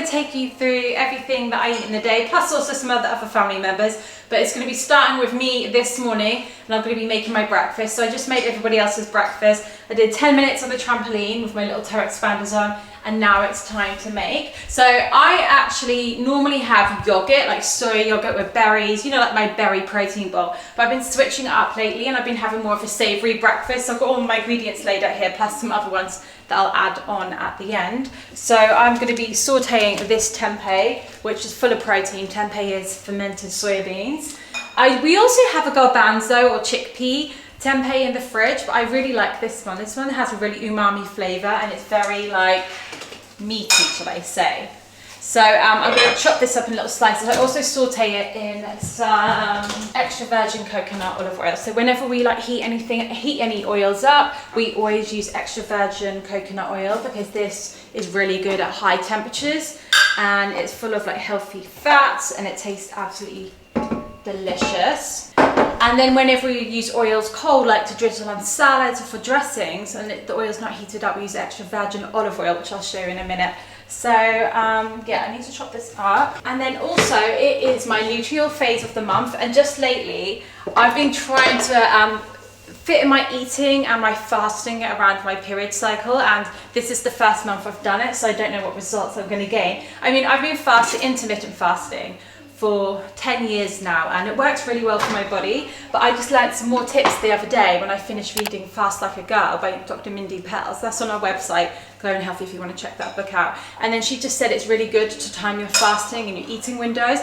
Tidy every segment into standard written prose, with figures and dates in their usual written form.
going to take you through everything that I eat in the day, plus also some other family members. But it's going to be starting with me this morning, and I'm going to be making my breakfast. So I just made everybody else's breakfast. I did 10 minutes on the trampoline with my little toe expanders on, and now it's time to make. So I actually normally have yogurt, like soy yogurt with berries, you know, like my berry protein bowl. But I've been switching it up lately, and I've been having more of a savoury breakfast. So I've got all my ingredients laid out here, plus some other ones that I'll add on at the end. So I'm going to be sauteing this tempeh, which is full of protein. Tempeh is fermented soybeans. We also have a garbanzo or chickpea tempeh in the fridge, but I really like this one. This one has a really umami flavour, and it's very like meaty, shall I say. So I'm going to chop this up in little slices. I also saute it in some extra virgin coconut olive oil. So whenever we like heat any oils up, we always use extra virgin coconut oil, because this is really good at high temperatures, and it's full of like healthy fats, and it tastes absolutely delicious. And then whenever we use oils cold, like to drizzle on salads or for dressings, and the oil's not heated up, we use extra virgin olive oil, which I'll show you in a minute. So yeah, I need to chop this up. And then also, it is my luteal phase of the month, and just lately I've been trying to fit in my eating and my fasting around my period cycle, and this is the first month I've done it, so I don't know what results I'm going to gain. I mean, I've been intermittent fasting for 10 years now, and it works really well for my body. But I just learned some more tips the other day when I finished reading Fast Like a Girl by Dr. Mindy Pelz. That's on our website, Glow and Healthy, if you want to check that book out. And then she just said it's really good to time your fasting and your eating windows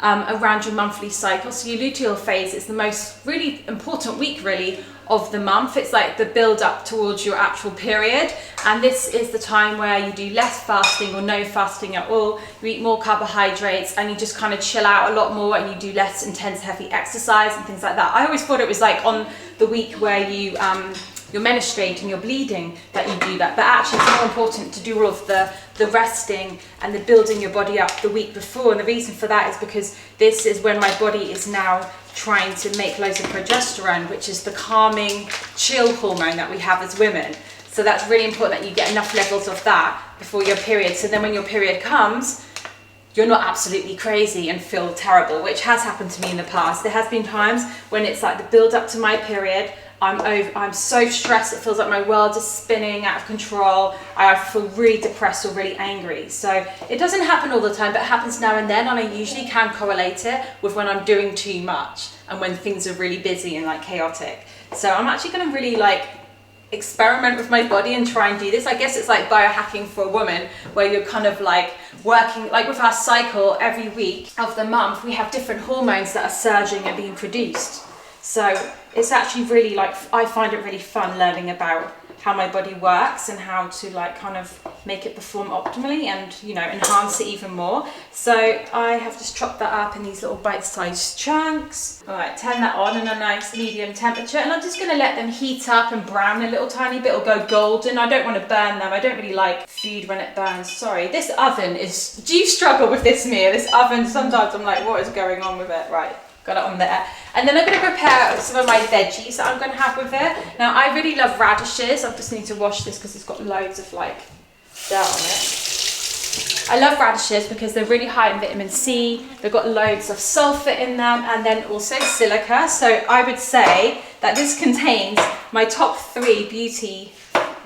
around your monthly cycle. So your luteal phase is the most really important week really of the month. It's like the build up towards your actual period, and this is the time where you do less fasting or no fasting at all. You eat more carbohydrates, and you just kind of chill out a lot more, and you do less intense heavy exercise and things like that. I always thought it was like on the week where you're menstruating and you're bleeding that you do that, but actually it's more important to do all of the resting and the building your body up the week before. And the reason for that is because this is when my body is now trying to make loads of progesterone, which is the calming, chill hormone that we have as women. So that's really important that you get enough levels of that before your period. So then when your period comes, you're not absolutely crazy and feel terrible, which has happened to me in the past. There has been times when it's like the build up to my period, I'm so stressed, it feels like my world is spinning out of control. I feel really depressed or really angry. So it doesn't happen all the time, but it happens now and then, and I usually can correlate it with when I'm doing too much and when things are really busy and like chaotic. So I'm actually going to really like experiment with my body and try and do this. I guess it's like biohacking for a woman, where you're kind of like working, like with our cycle every week of the month, we have different hormones that are surging and being produced. So it's actually really like, I find it really fun learning about how my body works and how to like kind of make it perform optimally and, you know, enhance it even more. So I have just chopped that up in these little bite-sized chunks. All right, turn that on in a nice medium temperature, and I'm just going to let them heat up and brown a little tiny bit or go golden. I don't want to burn them. I don't really like food when it burns. Sorry, this oven is, do you struggle with this, Mia? This oven, sometimes I'm like, what is going on with it? Right. Got it on there. And then I'm going to prepare some of my veggies that I'm going to have with it. Now, I really love radishes. I just need to wash this because it's got loads of like dirt on it. I love radishes because they're really high in vitamin C. They've got loads of sulfur in them, and then also silica. So I would say that this contains my top 3 beauty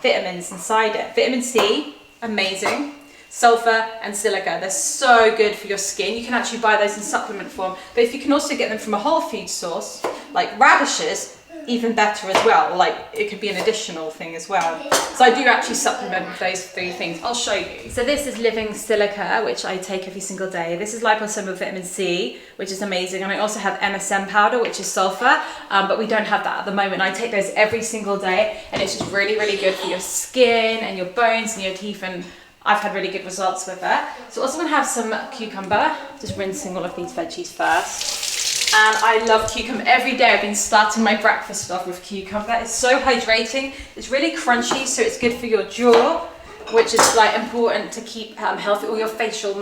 vitamins inside it. Vitamin C, amazing. Sulfur and silica, they're so good for your skin. You can actually buy those in supplement form, but if you can also get them from a whole food source like radishes, even better as well. Like it could be an additional thing as well. So I do actually supplement with those 3 things. I'll show you. So this is living silica, which I take every single day. This is liposomal vitamin C, which is amazing, and I also have MSM powder, which is sulfur, but we don't have that at the moment. I take those every single day, and it's just really, really good for your skin and your bones and your teeth, and I've had really good results with it. So also going to have some cucumber, just rinsing all of these veggies first. And I love cucumber. Every day I've been starting my breakfast off with cucumber. It's so hydrating. It's really crunchy, so it's good for your jaw, which is like important to keep healthy, all your facial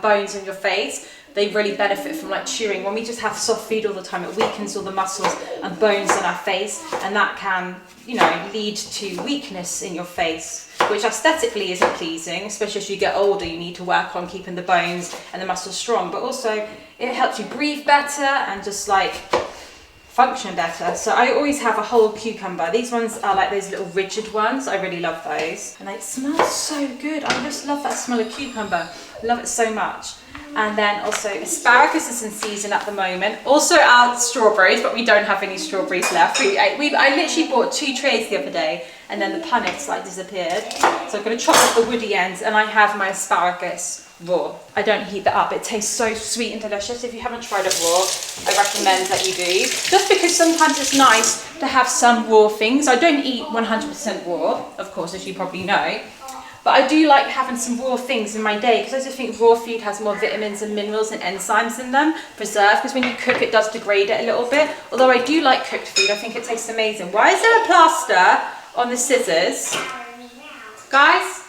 bones in your face. they really benefit from like chewing. When we just have soft food all the time, it weakens all the muscles and bones in our face, and that can, you know, lead to weakness in your face, which aesthetically isn't pleasing. Especially as you get older, you need to work on keeping the bones and the muscles strong, but also it helps you breathe better and just like function better. So I always have a whole cucumber. These ones are like those little rigid ones. I really love those, and they smell so good. I just love that smell of cucumber. I love it so much. And then also asparagus is in season at the moment. Also our strawberries, but we don't have any strawberries left. I literally bought 2 trays the other day, and then the punnets like disappeared. So I'm going to chop off the woody ends, and I have my asparagus raw. I don't heat that up. It tastes so sweet and delicious. If you haven't tried it raw, I recommend that you do. Just because sometimes it's nice to have some raw things. I don't eat 100% raw, of course, as you probably know. But I do like having some raw things in my day, because I just think raw food has more vitamins and minerals and enzymes in them, preserved, because when you cook it does degrade it a little bit. Although I do like cooked food, I think it tastes amazing. Why is there a plaster on the scissors? Guys?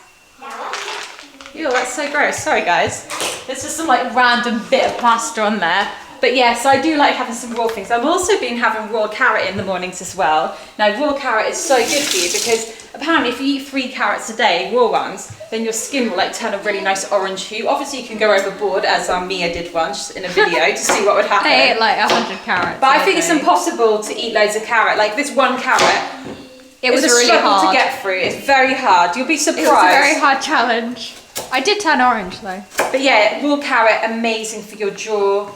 Ew, that's so gross. Sorry guys. There's just some like random bit of plaster on there. But yeah, so I do like having some raw things. I've also been having raw carrot in the mornings as well. Now raw carrot is so good for you, because apparently if you eat 3 carrots a day, raw ones, then your skin will like turn a really nice orange hue. Obviously you can go overboard, as Mia did once in a video, to see what would happen. I ate like 100 carrots. But I think it's impossible to eat loads of carrot. Like this one carrot, it was a really struggle hard to get through. It's very hard. You'll be surprised. It was a very hard challenge. I did turn orange though. But yeah, raw carrot, amazing for your jaw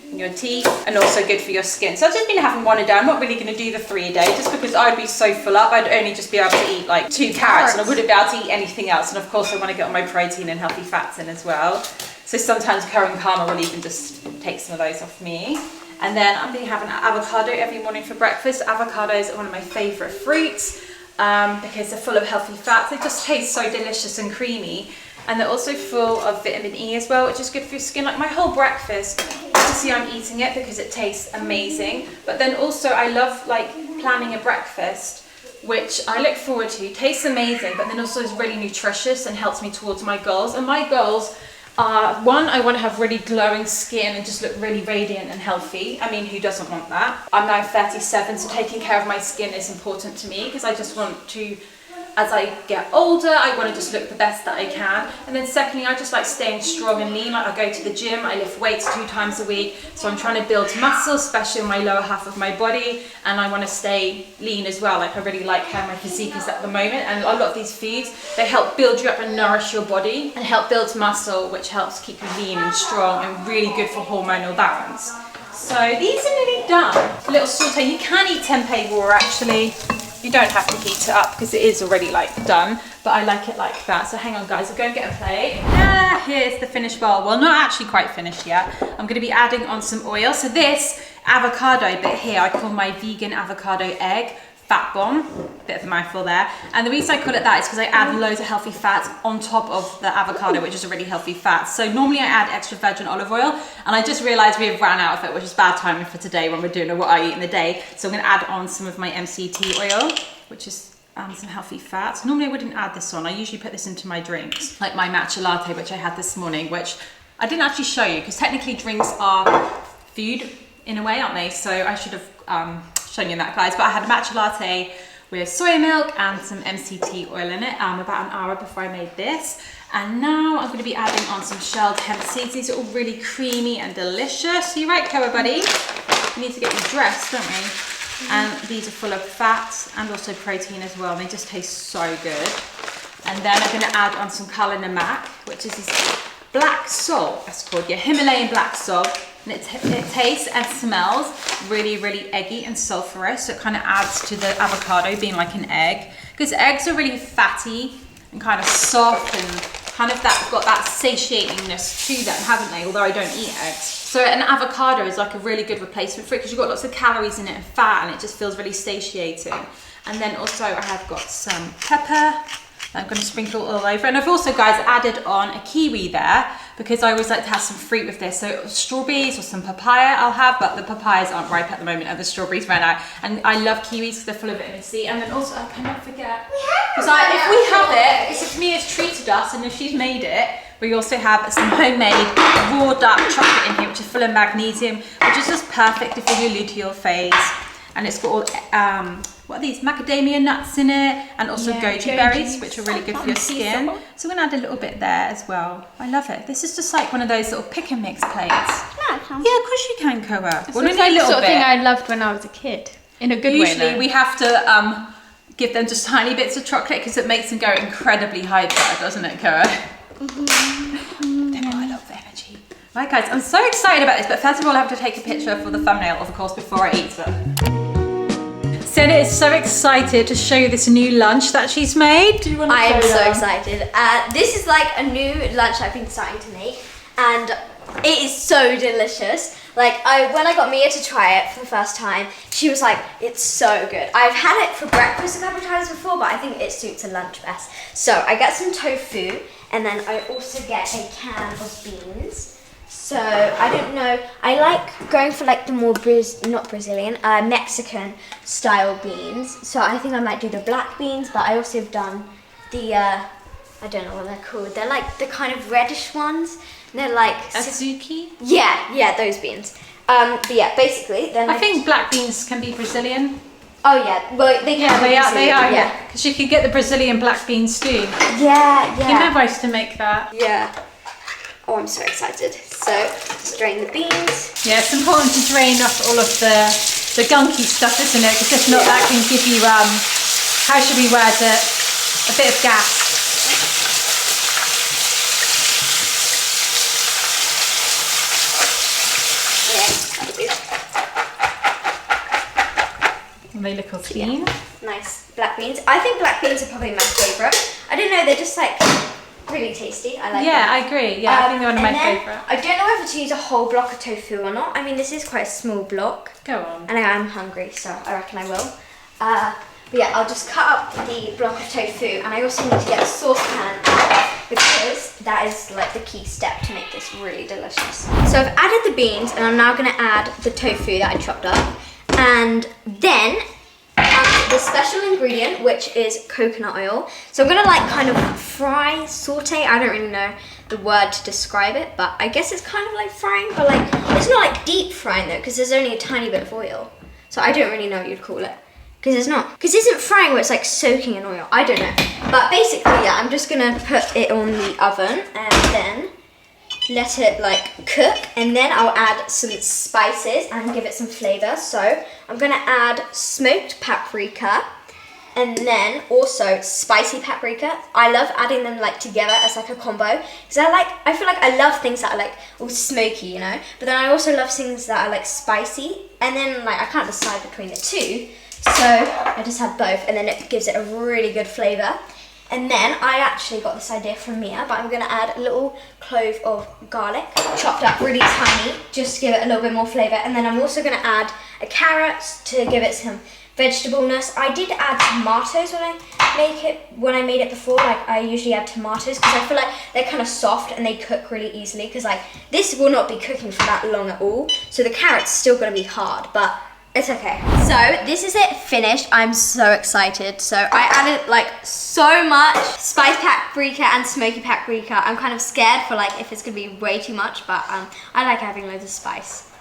and your teeth, and also good for your skin. So I've just been having 1 a day. I'm not really going to do the 3 a day, just because I'd be so full up. I'd only just be able to eat like 2 carrots, and I wouldn't be able to eat anything else. And of course I want to get all my protein and healthy fats in as well. So sometimes Curry and Karma will even just take some of those off me. And then I'm going to have an avocado every morning for breakfast. Avocados are one of my favourite fruits, because they're full of healthy fats. They just taste so delicious and creamy. And they're also full of vitamin E as well, which is good for your skin. Like my whole breakfast, you can see I'm eating it because it tastes amazing. But then also I love like planning a breakfast, which I look forward to. Tastes amazing, but then also is really nutritious and helps me towards my goals. And my goals are, 1, I want to have really glowing skin and just look really radiant and healthy. I mean, who doesn't want that? I'm now 37, so taking care of my skin is important to me, because I just want to, as I get older, I want to just look the best that I can. And then secondly, I just like staying strong and lean. Like I go to the gym, I lift weights 2 times a week. So I'm trying to build muscle, especially in my lower half of my body. And I want to stay lean as well. Like I really like how my physique is at the moment. And a lot of these foods, they help build you up and nourish your body, and help build muscle, which helps keep you lean and strong, and really good for hormonal balance. So these are nearly done. A little saute. You can eat tempeh raw actually. You don't have to heat it up because it is already like done, but I like it like that. So hang on guys, I'll go and get a plate. Here's the finished bowl. Well, not actually quite finished yet. I'm going to be adding on some oil. So this avocado bit here, I call my vegan avocado egg fat bomb. Bit of a mouthful there. And the reason I call it that is because I add loads of healthy fats on top of the avocado, which is already healthy fat. So normally I add extra virgin olive oil, and I just realized we have ran out of it, which is bad timing for today when we're doing what I eat in the day. So I'm going to add on some of my MCT oil, which is some healthy fats. Normally I wouldn't add this on. I usually put this into my drinks, like my matcha latte, which I had this morning, which I didn't actually show you because technically drinks are food in a way, aren't they? So I should have shown you that, guys. But I had a matcha latte with soy milk and some MCT oil in it about an hour before I made this. And now I'm going to be adding on some shelled hemp seeds. These are all really creamy and delicious. You're right, Koa buddy. We need to get you dressed, don't we? And these are full of fats and also protein as well. They just taste so good. And then I'm going to add on some Kala Namak, which is this black salt, that's called, yeah, Himalayan black salt. And it tastes and smells really, really eggy and sulfurous. So it kind of adds to the avocado being like an egg. Because eggs are really fatty and kind of soft and kind of got that satiatingness to them, haven't they? Although I don't eat eggs. So an avocado is like a really good replacement for it because you've got lots of calories in it and fat, and it just feels really satiating. And then also I have got some pepper I'm going to sprinkle all over. And I've also, guys, added on a kiwi there because I always like to have some fruit with this. So strawberries or some papaya I'll have, but the papayas aren't ripe at the moment and the strawberries ran out. And I love kiwis because they're full of vitamin C. And then also, I cannot forget, because if we have it, it's if Mia's treated us and if she's made it, We also have some homemade raw dark chocolate in here, which is full of magnesium, which is just perfect if you're luteal phase. And it's got all, what are these, macadamia nuts in it, and also goji berries, which are really good for your skin. So we're gonna add a little bit there as well. I love it. This is just like one of those little pick and mix plates. Yeah, of course you can, Koa. It's like the sort of thing I loved when I was a kid. In a good way. Usually we have to give them just tiny bits of chocolate because it makes them go incredibly hyper, doesn't it, Koa? I love the energy. Right guys, I'm so excited about this, but first of all I have to take a picture for the thumbnail, of course, before I eat them. Senna is so excited to show you this new lunch that she's made. Do you want to I am so excited. This is like a new lunch I've been starting to make, and it is so delicious. Like when I got Mia to try it for the first time, she was like, it's so good. I've had it for breakfast a couple of times before, but I think it suits a lunch best. So I get some tofu, and then I also get a can of beans. So I don't know, I like going for like the more Mexican style beans. So I think I might do the black beans, but I also have done the, I don't know what they're called. They're like the kind of reddish ones. They're like Azuki? Yeah, those beans. But yeah, basically, then I think black beans can be Brazilian. Oh yeah, well they can. Yeah, they are. They are. Yeah, because you could get the Brazilian black bean stew. Yeah. You remember I used to make that? Yeah. Oh, I'm so excited. So strain the beans. Yeah, it's important to drain off all of the gunky stuff, isn't it? Because if not, that can give you how should we word it? A bit of gas. They look all clean. Yeah. Nice black beans. I think black beans are probably my favourite. I don't know, they're just like really tasty. I like them. Yeah, I agree. Yeah, I think they're one of my favourite. I don't know whether to use a whole block of tofu or not. I mean, this is quite a small block. Go on. And I am hungry, so I reckon I will. But yeah, I'll just cut up the block of tofu, and I also need to get a saucepan out because that is like the key step to make this really delicious. So I've added the beans, and I'm now going to add the tofu that I chopped up. And then the special ingredient, which is coconut oil. So I'm gonna like kind of fry, saute. I don't really know the word to describe it, but I guess it's kind of like frying, but like it's not like deep frying though, because there's only a tiny bit of oil. So I don't really know what you'd call it, because it's not. Because isn't frying where it's like soaking in oil? I don't know. But basically, yeah, I'm just gonna put it on the oven and then let it like cook, and then I'll add some spices and give it some flavor. So I'm gonna add smoked paprika and then also spicy paprika. I love adding them like together as like a combo because I feel like I love things that are like all smoky, you know, but then I also love things that are like spicy, and then like I can't decide between the two, so I just have both, and then it gives it a really good flavor. And then I actually got this idea from Mia, but I'm gonna add a little clove of garlic, chopped up really tiny, just to give it a little bit more flavor. And then I'm also gonna add a carrot to give it some vegetableness. I did add tomatoes when I made it before. Like I usually add tomatoes because I feel like they're kind of soft and they cook really easily. Because like this will not be cooking for that long at all, so the carrot's still gonna be hard, but it's okay. So this is it finished. I'm so excited. So I added like so much spice paprika and smoky paprika. I'm kind of scared for like if it's gonna be way too much, but I like having loads of spice.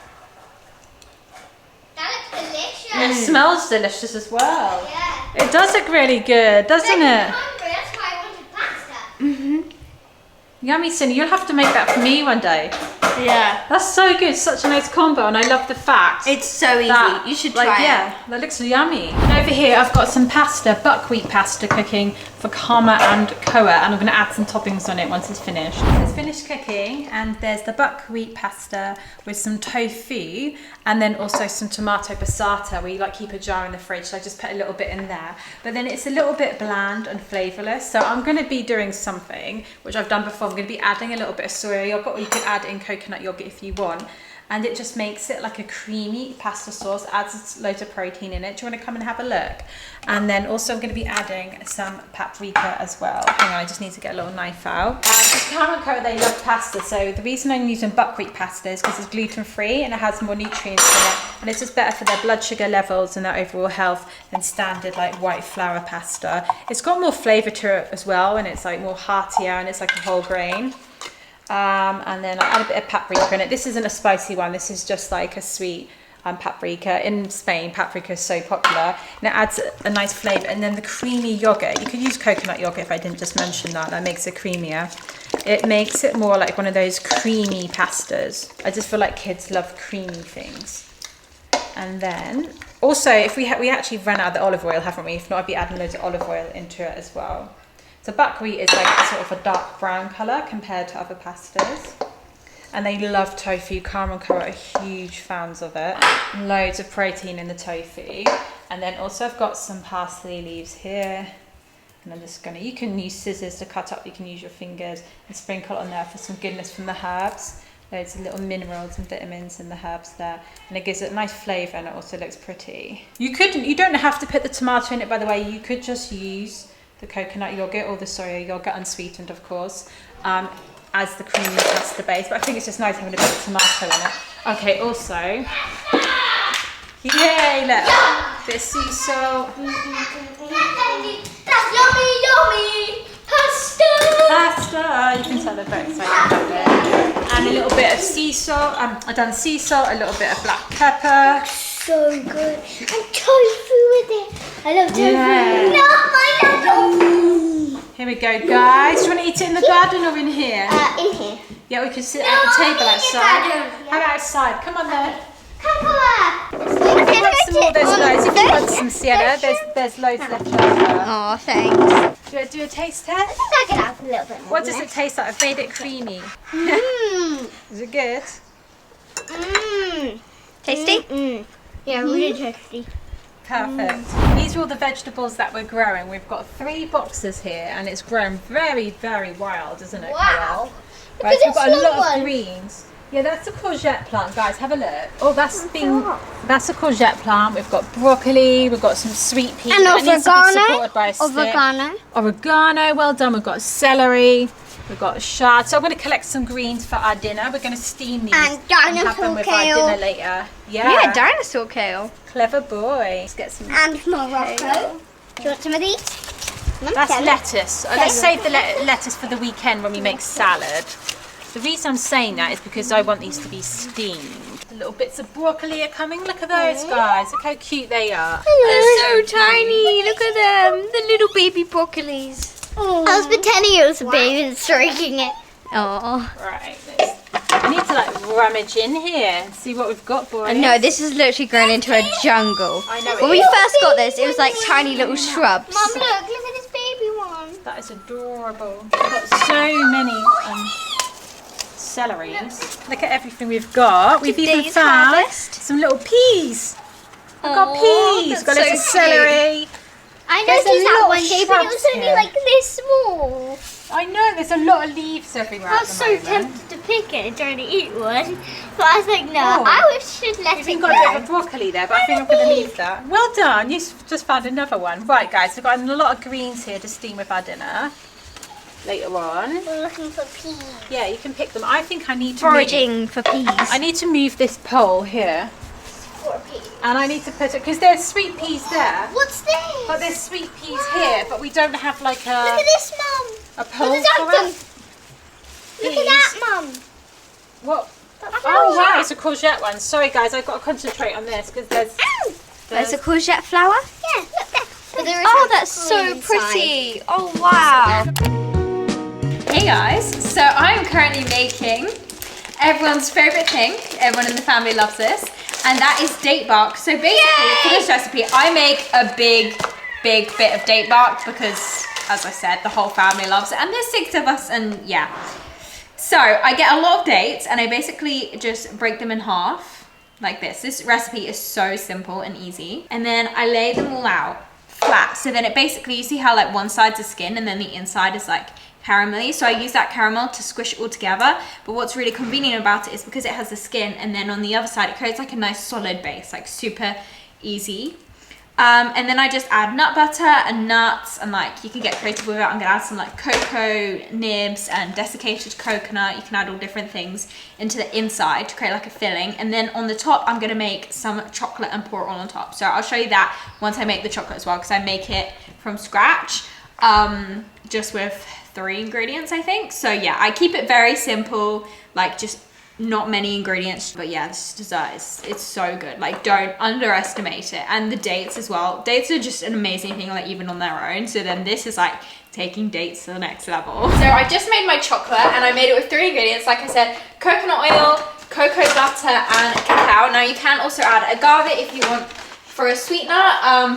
That looks delicious. It smells delicious as well. Yeah. It does look really good, doesn't I'm it? hungry, that's why I wanted pasta. Mm-hmm. Yummy, Cindy. You'll have to make that for me one day. Yeah. That's so good. Such a nice combo, and I love the fact. It's so easy. that, You should like, try it. Yeah, that looks yummy. And over here, I've got some pasta, buckwheat pasta cooking for Karma and Koa, and I'm going to add some toppings on it once it's finished. It's finished cooking, and there's the buckwheat pasta with some tofu, and then also some tomato passata. We like keep a jar in the fridge, so I just put a little bit in there. But then it's a little bit bland and flavourless, so I'm going to be doing something which I've done before. I'm going to be adding a little bit of soya yogurt, or you could add in coconut yogurt if you want. And it just makes it like a creamy pasta sauce, adds loads of protein in it. Do you want to come and have a look? And then also I'm going to be adding some paprika as well. Hang on, I just need to get a little knife out. Because Karen and Koa, they love pasta, so the reason I'm using buckwheat pasta is because it's gluten-free and it has more nutrients in it, and it's just better for their blood sugar levels and their overall health than standard like white flour pasta. It's got more flavour to it as well, and it's like more heartier, and it's like a whole grain. And then I add a bit of paprika in it. This isn't a spicy one. This is just like a sweet paprika. In Spain, paprika is so popular, and it adds a nice flavour. And then the creamy yogurt. You could use coconut yogurt if I didn't just mention that. That makes it creamier. It makes it more like one of those creamy pastas. I just feel like kids love creamy things. And then also, if we actually ran out of the olive oil, haven't we? If not, I'd be adding loads of olive oil into it as well. So buckwheat is like sort of a dark brown colour compared to other pastas. And they love tofu. Carmen and Cara are huge fans of it. Loads of protein in the tofu. And then also I've got some parsley leaves here. And I'm just gonna, you can use scissors to cut up, you can use your fingers and sprinkle on there for some goodness from the herbs. Loads of little minerals and vitamins in the herbs there. And it gives it a nice flavour and it also looks pretty. You don't have to put the tomato in it, by the way. You could just use the coconut yogurt or the soya yogurt, unsweetened of course, as the creamy pasta base, but I think it's just nice having a bit of tomato in it. Okay, also, yay, look, bit of sea salt. That's yummy Pasta, you can tell they're very excited about it. And a little bit of sea salt, I've done sea salt, a little bit of black pepper. So good. And tofu with it. I love tofu. Yeah. No, I love tofu. Here we go, guys. Do you want to eat it in the garden or in here? In here. Yeah, we can sit at the table outside. How about outside? Come on then. Come on. If you want some more, there's loads. If you want some Sienna, there's loads left over. Oh, thanks. Do you want to do a taste test? I can have a little bit more. What does it taste like? I've made it creamy. Mmm. Is it good? Mmm. Tasty? Yeah, really tasty. Perfect. These are all the vegetables that we're growing. We've got 3 boxes here and it's grown very, very wild, isn't it? Wow. Right, so we've got a this lot little of one. greens. Yeah, that's a courgette plant, guys. Have a look. Oh, that's a courgette plant. We've got broccoli. We've got some sweet peas. And that needs to be supported by a stick. Oregano. Oregano, well done. We've got celery. We've got shards. So I'm going to collect some greens for our dinner. We're going to steam these And have them with our kale. dinner later. Yeah, dinosaur kale. Clever boy. Let's get some. And Morocco. Do you want some of these? That's lettuce. Let's save the lettuce for the weekend when we make salad. The reason I'm saying that is because I want these to be steamed. The little bits of broccoli are coming. Look at those, guys. Look how cute they are. They're so tiny. Look at them. The little baby broccolis. I was pretending it was a baby and stroking it. Oh. Right. I need to like rummage in here and see what we've got, boys. No, this has literally grown into a jungle. I know it When we is. first got this, it was like tiny little shrubs. Mum, look at this baby one. That is adorable. We've got so many celeries. Look at everything we've got. We've even Today's found harvest. some little peas. We've got Aw, peas. that's We've got lots of so celery. I There's a noticed that lot one of day, but it was shrubs only here. like this small. I know, there's a lot of leaves everywhere I at was the so moment. tempted to pick it and trying to eat one, but I was like, no, Oh. I should let We've it even got a bit go. of broccoli there, but I think I'm going to leave that. Well done. You just found another one. Right, guys, we've got a lot of greens here to steam with our dinner later on. We're looking for peas. Yeah, you can pick them. I think I need to move, Foraging for peas. I need to move this pole here, For peas. and I need to put it because there's sweet peas there, What's this? but there's sweet peas here, but we don't have like Look at this, Mum. a pole Look at for that, it. Look at that, Mum. What? Oh wow, it's a courgette one. Sorry guys, I've got to concentrate on this because There's a courgette flower. Yeah, look there. But there is Oh, a that's so fruit inside. pretty. Oh, wow. Hey guys, so I'm currently making everyone's favourite thing. Everyone in the family loves this, and that is date bark. So basically, for this recipe, I make a big bit of date bark because, as I said, the whole family loves it, and there's 6 of us, and yeah. So I get a lot of dates, and I basically just break them in half like this. This recipe is so simple and easy, and then I lay them all out flat. So then it basically, you see how like one side's a skin and then the inside is like caramelly, so I use that caramel to squish it all together. But what's really convenient about it is because it has the skin, and then on the other side it creates like a nice solid base, like super easy. And then I just add nut butter and nuts, and like you can get creative with it. I'm gonna add some like cocoa nibs and desiccated coconut. You can add all different things into the inside to create like a filling, and then on the top I'm gonna make some chocolate and pour it all on top. So I'll show you that once I make the chocolate as well, because I make it from scratch, just with 3 ingredients, I think. So yeah, I keep it very simple, like just not many ingredients. But yeah, this dessert it's so good. Like, don't underestimate it. And the dates as well. Dates are just an amazing thing, like even on their own. So then this is like taking dates to the next level. So I just made my chocolate, and I made it with 3 ingredients. Like I said, coconut oil, cocoa butter, and cacao. Now you can also add agave if you want for a sweetener,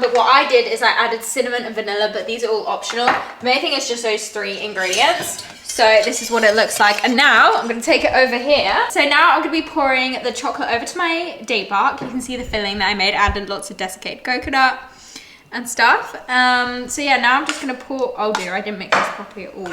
but what I did is I added cinnamon and vanilla, but these are all optional. The main thing is just those 3 ingredients. So this is what it looks like. And now I'm gonna take it over here. So now I'm gonna be pouring the chocolate over to my date bark. You can see the filling that I made. I added lots of desiccated coconut and stuff. So yeah, now I'm just gonna pour, oh dear, I didn't mix this properly at all.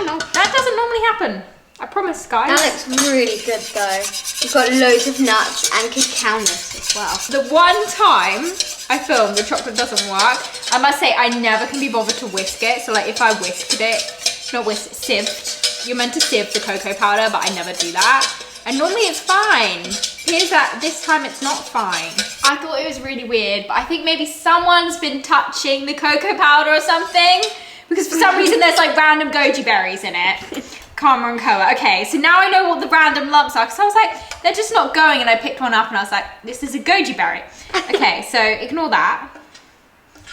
No, that doesn't normally happen. I promise, guys. That looks really good though. You've got loads of nuts and cacao nuts as well. The one time I filmed the chocolate doesn't work, I must say I never can be bothered to whisk it. So like if I whisked it, not whisked, sieved. You're meant to sieve the cocoa powder, but I never do that. And normally it's fine. Here's that, this time it's not fine. I thought it was really weird, but I think maybe someone's been touching the cocoa powder or something, because for some reason there's like random goji berries in it. Karma and Koa. Okay, so now I know what the random lumps are, because I was like, they're just not going, and I picked one up and I was like, this is a goji berry. Okay, so ignore that.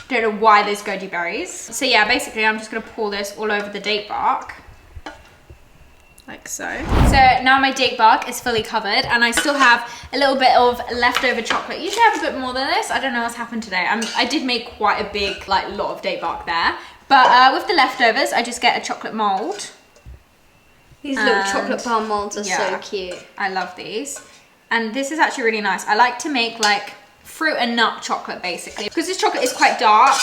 Don't know why there's goji berries. So yeah, basically I'm just gonna pour this all over the date bark. Like so. So now my date bark is fully covered, and I still have a little bit of leftover chocolate. Usually I have a bit more than this. I don't know what's happened today. I did make quite a big, like, lot of date bark there. But with the leftovers, I just get a chocolate mold. These little chocolate bar molds are so cute. I love these. And this is actually really nice. I like to make like fruit and nut chocolate basically. Because this chocolate is quite dark,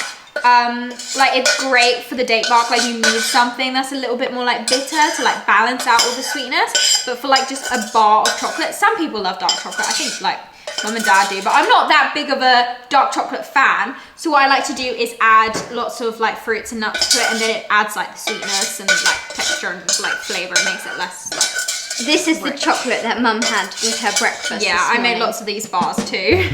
like it's great for the date bark. Like you need something that's a little bit more like bitter to like balance out all the sweetness. But for like just a bar of chocolate, some people love dark chocolate. I think like Mum and Dad do, but I'm not that big of a dark chocolate fan. So what I like to do is add lots of like fruits and nuts to it, and then it adds like the sweetness and like texture and like flavor. It makes it less like... This is the chocolate that Mum had with her breakfast. Yeah, I made lots of these bars too.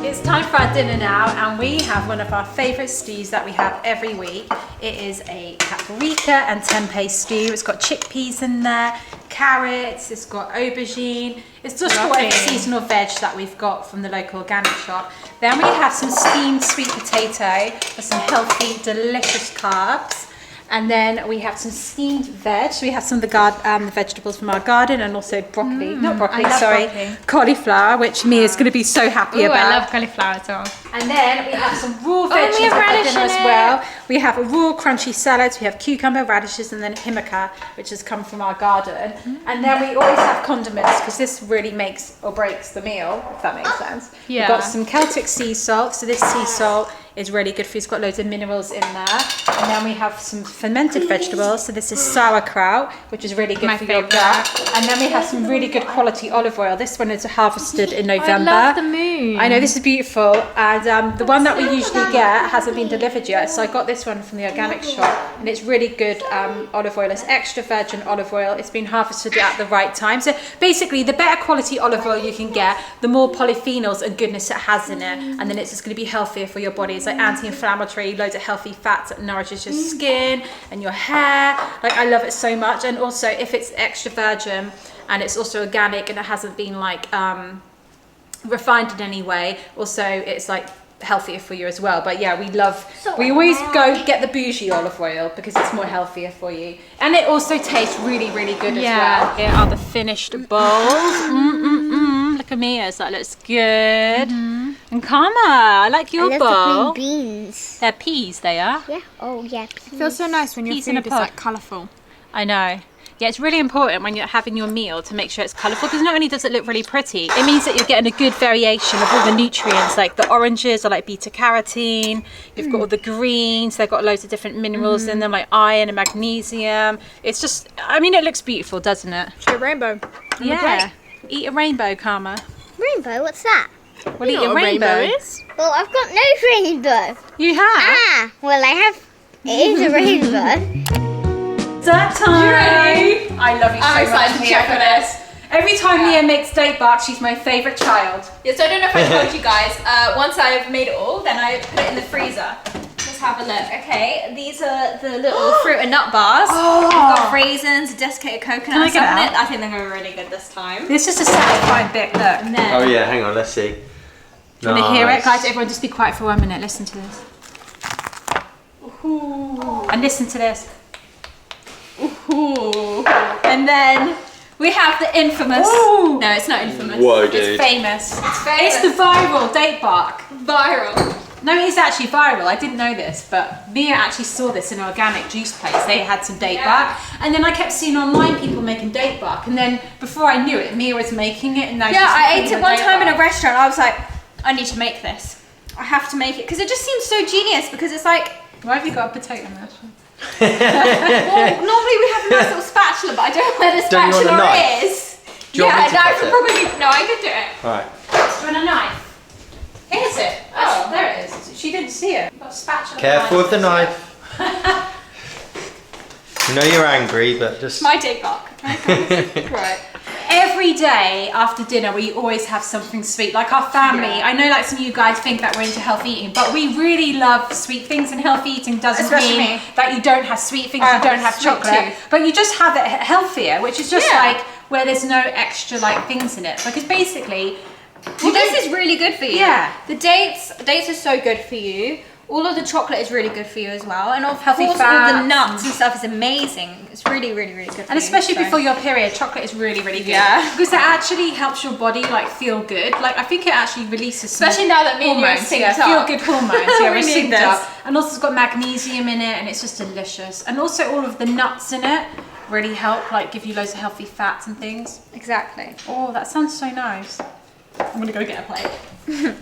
It's time for our dinner now, and we have one of our favourite stews that we have every week. It is a paprika and tempeh stew. It's got chickpeas in there, carrots, it's got aubergine. It's just whatever seasonal veg that we've got from the local organic shop. Then we have some steamed sweet potato for some healthy, delicious carbs. And then we have some steamed veg. We have some of the vegetables from our garden, and also broccoli. Not broccoli, sorry. Broccoli. Cauliflower, which Mia's going to be so happy about. I love cauliflower as well. And then we have some raw veggies for dinner as well. We have a raw crunchy salads. We have cucumber, radishes, and then himaka, which has come from our garden. And then we always have condiments, because this really makes or breaks the meal, if that makes sense. Yeah. We've got some Celtic sea salt. So this sea salt is really good for you. It's got loads of minerals in there. And then we have some fermented vegetables. So this is sauerkraut, which is really good for your gut. And then we have some really good quality olive oil. This one is harvested in November. I love the moon. I know, this is beautiful. And the one that we usually get hasn't been delivered yet. So I got this one from the organic shop, and it's really good olive oil. It's extra virgin olive oil. It's been harvested at the right time. So basically, the better quality olive oil you can get, the more polyphenols and goodness it has in it. And then it's just going to be healthier for your body. It's like anti-inflammatory, loads of healthy fats that nourishes your skin and your hair. Like, I love it so much. And also, if it's extra virgin and it's also organic and it hasn't been like refined in any way, also it's like healthier for you as well. But yeah, we always go get the bougie olive oil because it's more healthier for you, and it also tastes really, really good as well. Here are the finished bowls. Look at Mia's, that looks good. And Karma, I like your bowl. The green beans. They're peas, they are. Yeah. Oh yeah. Peas. It feels so nice when your Peas in food a is pod. like colourful. I know. Yeah, it's really important when you're having your meal to make sure it's colourful, because not only does it look really pretty, it means that you're getting a good variation of all the nutrients. Like the oranges are like beta carotene, you've got all the greens, they've got loads of different minerals in them, like iron and magnesium. It's just, I mean, it looks beautiful, doesn't it? It's a rainbow. Yeah. Eat a rainbow, Karma. Rainbow? What's that? Well, eat a rainbow. is? Well, I've got no rainbow. You have? Ah, well I have. It is a rainbow. That time! You ready? I love you so I'm excited much, to Mia, check for on this. Every time Mia makes date bark, she's my favourite child. Yeah, so I don't know if I told you guys, once I've made it all, then I put it in the freezer. This have a look. Okay, these are the little fruit and nut bars. We've got raisins, desiccated coconut, Can I and get stuff in it it. out? I think they're going to be really good this time. This is a satisfying bit, look. And then, Oh yeah, hang on, let's see. Do you want to hear it? Guys, everyone just be quiet for 1 minute. Listen to this. Ooh. And listen to this. Ooh. And then we have the infamous. Ooh. No, it's not infamous. Whoa, It's dude. famous. famous. It's the viral date bark. Viral. No, it is actually viral. I didn't know this, but Mia actually saw this in an organic juice place. They had some date bark, and then I kept seeing online people making date bark, and then before I knew it, Mia was making it, and now Yeah, she's I making ate it the one date time in a bark. restaurant. I was like, I need to make this. I have to make it because it just seems so genius. Because it's like, Why have you got a potato mash? well, normally we have a nice little spatula, but I don't know where the Don't you want a spatula knife? is. Do you want me to I cut could it? probably. No, I could do it. Alright. Do you want a knife? Here's it. Oh, there it is. She didn't see it. You've got a spatula. Careful with the knife. I know you're angry, but just... My date bark. Right. Every day after dinner, we always have something sweet. Like our family, Yeah. I know like some of you guys think that we're into healthy eating, but we really love sweet things, and healthy eating doesn't Especially mean me. that you don't have sweet things, I you don't have have sweet chocolate, tooth. but you just have it healthier, which is just Yeah. like where there's no extra like things in it. Because basically, Well, this is really good for you. Yeah. The dates are so good for you. All of the chocolate is really good for you as well, and of Healthy course all the fats nuts and stuff is amazing. It's really, really, really good for and you. especially so. before your period, chocolate is really, really good. Yeah. Because it actually helps your body like feel good. Like I think it actually releases some Especially now that me and you are hormones, synced yeah, up. feel good hormones. Yeah, We we're need synced this. up. And also it's got magnesium in it, and it's just delicious. And also all of the nuts in it really help, like give you loads of healthy fats and things. Exactly. Oh, that sounds so nice. I'm gonna go get a plate.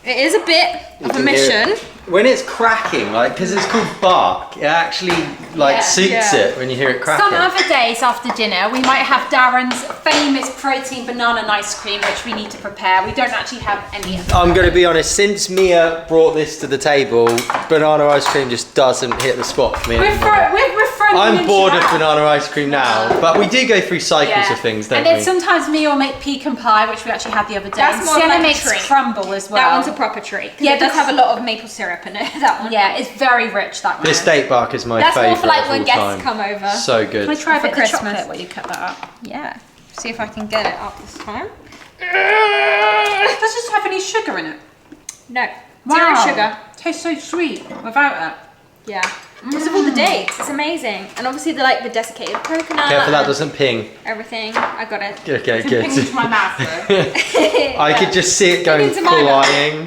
It is a bit of a can hear mission. When it's cracking, like, because it's called bark, it actually, like, Yeah, suits yeah. it when you hear it cracking. Some other days after dinner, we might have Darren's famous protein banana and ice cream, which we need to prepare. We don't actually have any of I'm going to be honest, since Mia brought this to the table, banana ice cream just doesn't hit the spot for me We're anymore. throwing I'm them bored into of that. banana ice cream now, but we do go through cycles of things, don't and then we? sometimes Mia will make pecan pie, which we actually had the other day. That's And more of Sienna like a makes treat. crumble as well. That one's a proper treat. Yeah, Yeah, it does because- have a lot of maple syrup in it. That one. Yeah, it's very rich, that one. This date bark is my That's more favourite for like of when all guests time. come over. So good. Can I try a For bit of Christmas. chocolate while you cut that up? Yeah. See if I can get it up this time. Does this have any sugar in it? No. Wow. Zero sugar. Tastes so sweet without it. Yeah. Because of all the dates. It's amazing. And obviously the like the desiccated coconut. Careful that and doesn't ping. everything. I got it. Okay, It's good. pinging into my mouth though. I could just see it going into my mouth. flying.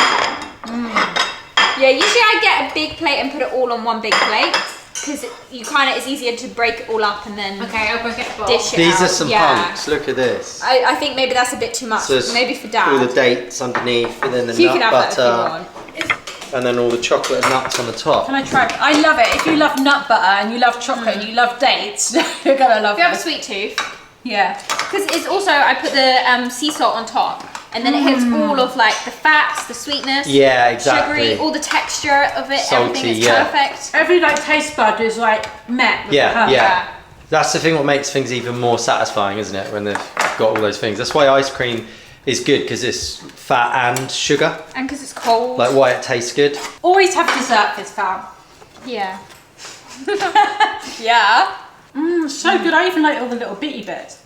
Yeah, usually I get a big plate and put it all on one big plate. Because it's easier to break it all up and then Okay, I'll go get the bowl. dish it These out. are some Yeah. hunks. Look at this. I think maybe that's a bit too much. So it's Maybe for Dad. all the dates underneath, and then the you nut can have that if you butter, want. and then all the chocolate and nuts on the top. Can I try it? I love it. If you love nut butter and you love chocolate and you love dates, you're gonna love If you have a it. sweet tooth. Yeah. Because it's also, I put the sea salt on top. And then it hits all of like the fats, the sweetness. Yeah, exactly. Sugary, all the texture of it, Salty, everything is yeah. perfect. Every like taste bud is like met with Yeah, the yeah. That's the thing what makes things even more satisfying, isn't it? When they've got all those things. That's why ice cream is good, because it's fat and sugar. And because it's cold. Like why it tastes good. Always have dessert this fam. Yeah. Yeah. So good. I even like all the little bitty bits.